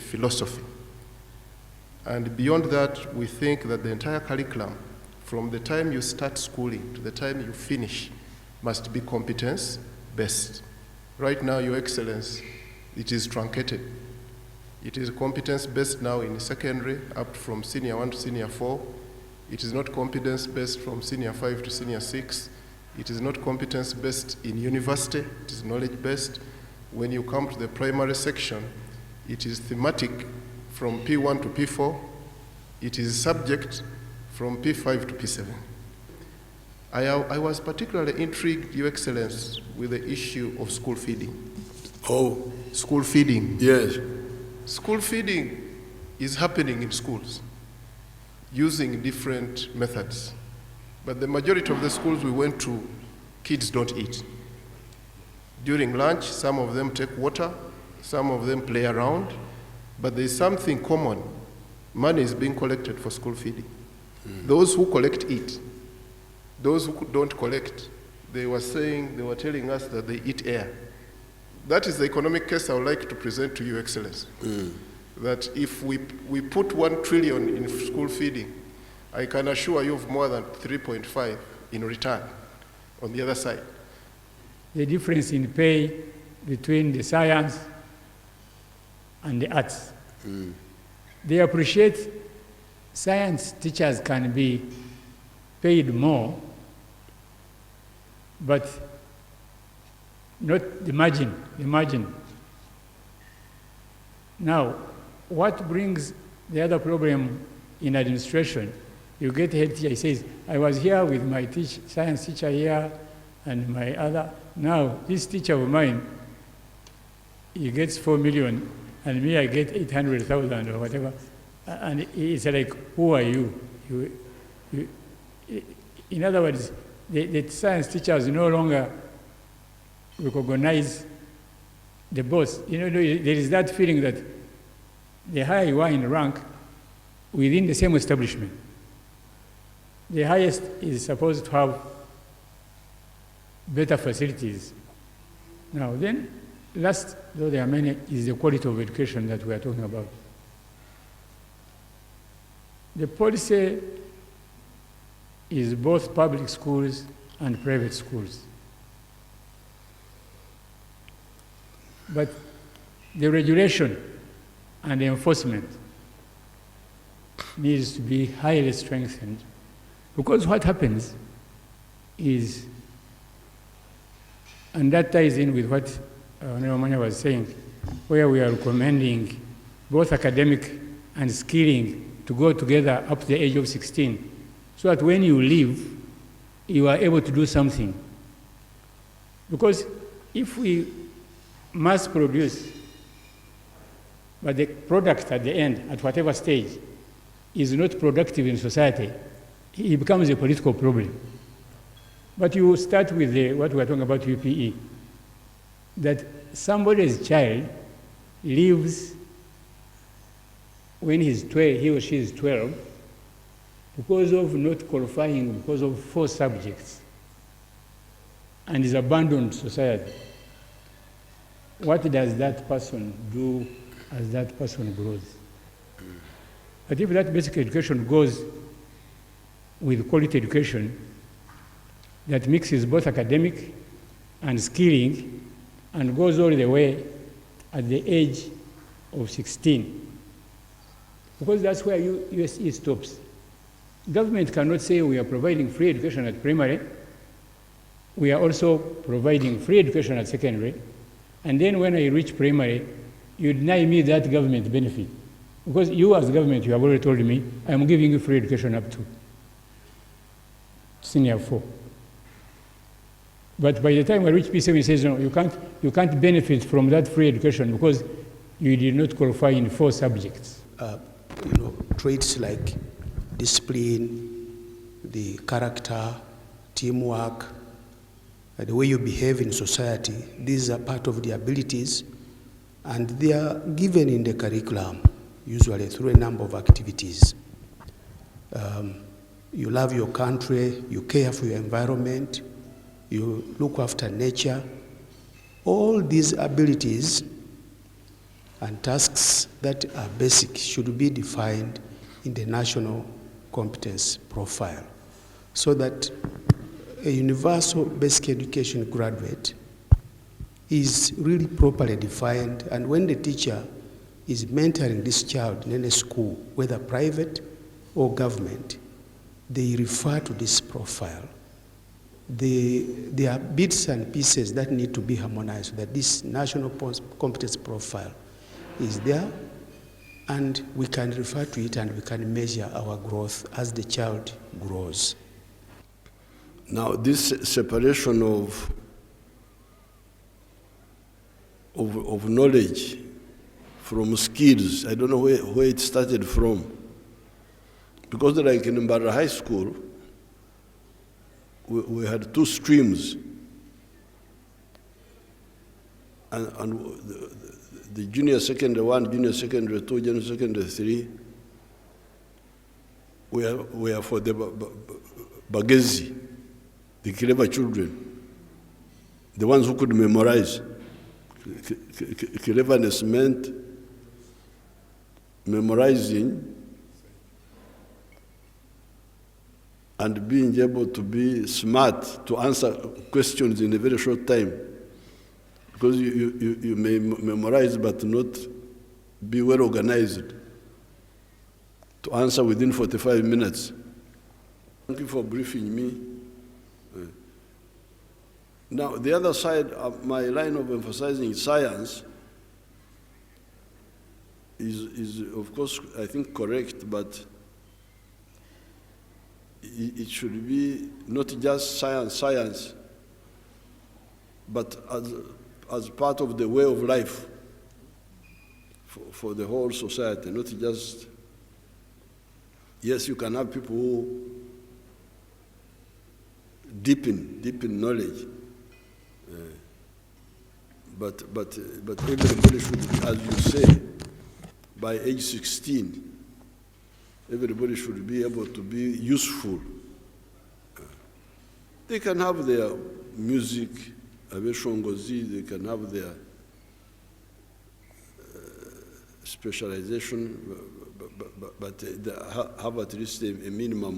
philosophy. And beyond that, we think that the entire curriculum, from the time you start schooling to the time you finish, must be competence-based. Right now, Your Excellence, it is truncated. It is competence-based now in secondary, up from senior 1 to senior 4. It is not competence-based from senior 5 to senior 6. It is not competence-based in university. It is knowledge-based. When you come to the primary section, it is thematic from P1 to P4. It is subject from P5 to P7. I was particularly intrigued, Your Excellence, with the issue of school feeding. Oh. School feeding. Yes. School feeding is happening in schools using different methods. But the majority of the schools we went to, kids don't eat. During lunch, some of them take water, some of them play around, but there's something common. Money is being collected for school feeding. Those who collect eat. Those who don't collect, they were telling us that they eat air. That is the economic case I would like to present to you, Excellency. That if we put 1 trillion in school feeding, I can assure you of more than 3.5 in return on the other side. The difference in pay between the science and the arts. They appreciate science teachers can be paid more, but not the margin. Now, what brings the other problem in administration, you get a head teacher, he says, I was here with my science teacher here and my other. Now, this teacher of mine, he gets 4 million, and me, I get 800,000 or whatever. And it's like, who are you? In other words, the science teachers no longer recognize the boss. There is that feeling that the higher you are in rank within the same establishment, the highest is supposed to have better facilities. Now then, last, though there are many, is the quality of education that we are talking about. The policy is both public schools and private schools. But the regulation and the enforcement needs to be highly strengthened, because what happens is, and that ties in with what Amanya was saying, where we are recommending both academic and skilling to go together up to the age of 16, so that when you leave, you are able to do something. Because if we mass produce, but the product at the end, at whatever stage, is not productive in society, it becomes a political problem. But you start with what we are talking about, UPE, that somebody's child leaves when he or she is 12 because of not qualifying, because of 4 subjects, and is abandoned society. What does that person do as that person grows? But if that basic education goes with quality education that mixes both academic and skilling and goes all the way at the age of 16, because that's where USE stops. Government cannot say we are providing free education at primary, we are also providing free education at secondary, and then when I reach primary, you deny me that government benefit. Because you as government, you have already told me, I'm giving you free education up to senior 4. But by the time I reach P7, it says, no, you can't benefit from that free education because you did not qualify in 4 subjects. Traits like discipline, the character, teamwork, the way you behave in society, these are part of the abilities, and they are given in the curriculum, usually through a number of activities. You love your country, you care for your environment, you look after nature. All these abilities and tasks that are basic should be defined in the national competence profile, so that a universal basic education graduate is really properly defined, and when the teacher is mentoring this child in any school, whether private or government, they refer to this profile. There are bits and pieces that need to be harmonized so that this national competence profile is there, and we can refer to it and we can measure our growth as the child grows. Now, this separation of knowledge from skills, I don't know where it started from. Because like in Mbara High School, we had two streams. And the junior secondary 1, junior secondary 2, junior secondary 3 were for the bagezi, the clever children, the ones who could memorize. Cleverness meant memorizing and being able to be smart to answer questions in a very short time. Because you may memorize but not be well organized to answer within 45 minutes. Thank you for briefing me. Now, the other side of my line of emphasizing science is of course, I think, correct, but it should be not just science, but as part of the way of life for the whole society, not just, yes, you can have people who deepen knowledge, but everybody should, as you say, by age 16, everybody should be able to be useful. They can have their music, they can have their specialization, but they have at least a minimum